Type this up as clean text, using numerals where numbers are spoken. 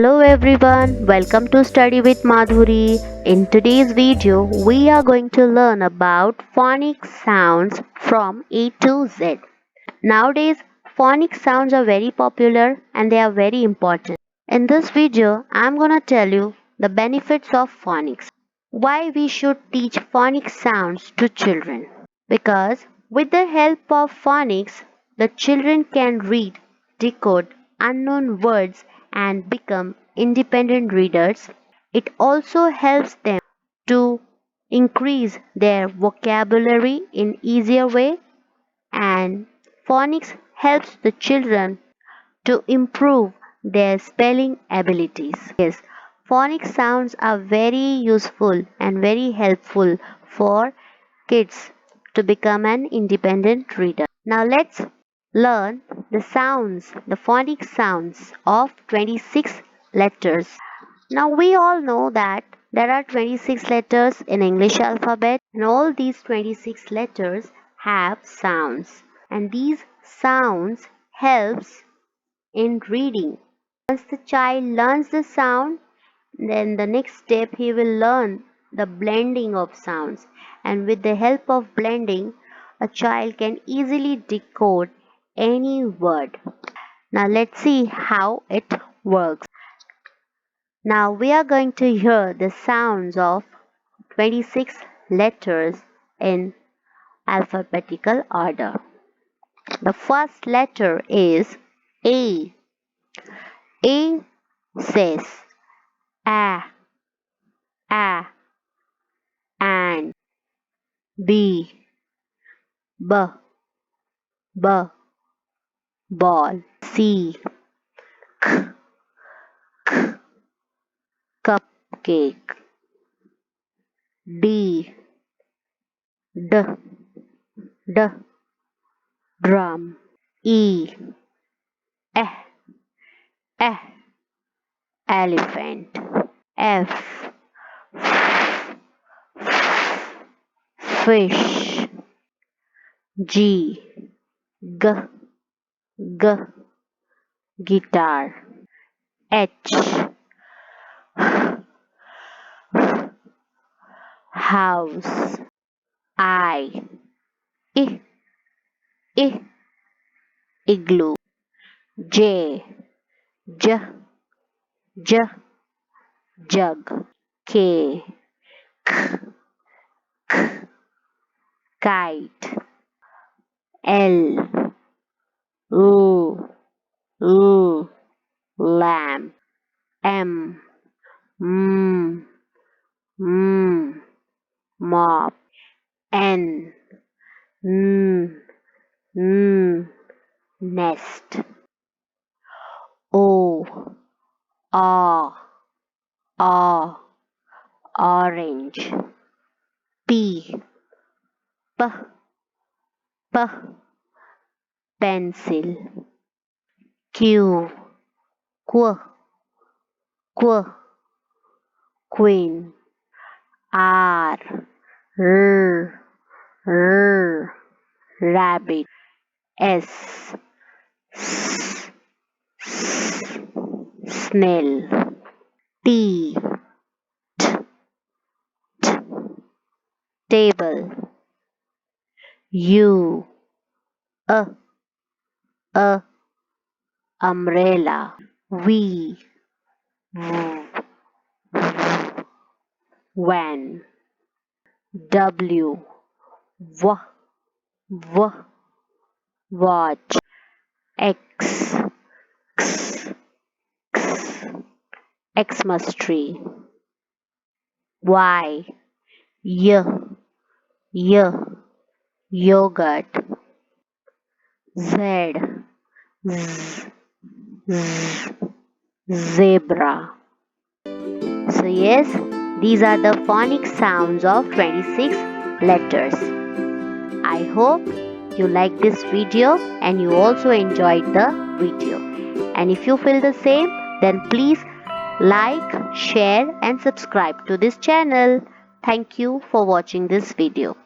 Hello everyone, welcome to Study with Madhuri. In today's video, we are going to learn about phonic sounds from A to Z. Nowadays, phonic sounds are very popular and they are very important. In this video, I'm gonna tell you the benefits of phonics. Why we should teach phonic sounds to children. Because with the help of phonics, the children can read, decode unknown words and become independent readers. It also helps them to increase their vocabulary in easier way, and phonics helps the children to improve their spelling abilities. Yes, phonic sounds are very useful and very helpful for kids to become an independent reader. Now let's learn the phonic sounds of 26 letters. Now we all know that there are 26 letters in English alphabet, and all these 26 letters have sounds, and these sounds helps in reading. Once the child learns the sound, then the next step he will learn the blending of sounds, and with the help of blending, a child can easily decode any word. Now let's see how it works. Now we are going to hear the sounds of 26 letters in alphabetical order. The first letter is A. A says A, A, and B, B, B, ball. C, K, K, cupcake. D, D, D, drum. E, E, E, elephant. F, fish. G, G, G, guitar. H, house. I, igloo. J, J, J, jug. K, K, K, kite. L, lamb. M, mop. N, nest. O, orange. P, p, pencil. Q, queen. R, rabbit. S, snail. T, table. U, umbrella. V, van. W, watch. X, Xmas tree. Y, yogurt. Z, zebra. So yes, these are the phonic sounds of 26 letters. I hope you like this video and you also enjoyed the video. And if you feel the same, then please like, share and subscribe to this channel. Thank you for watching this video.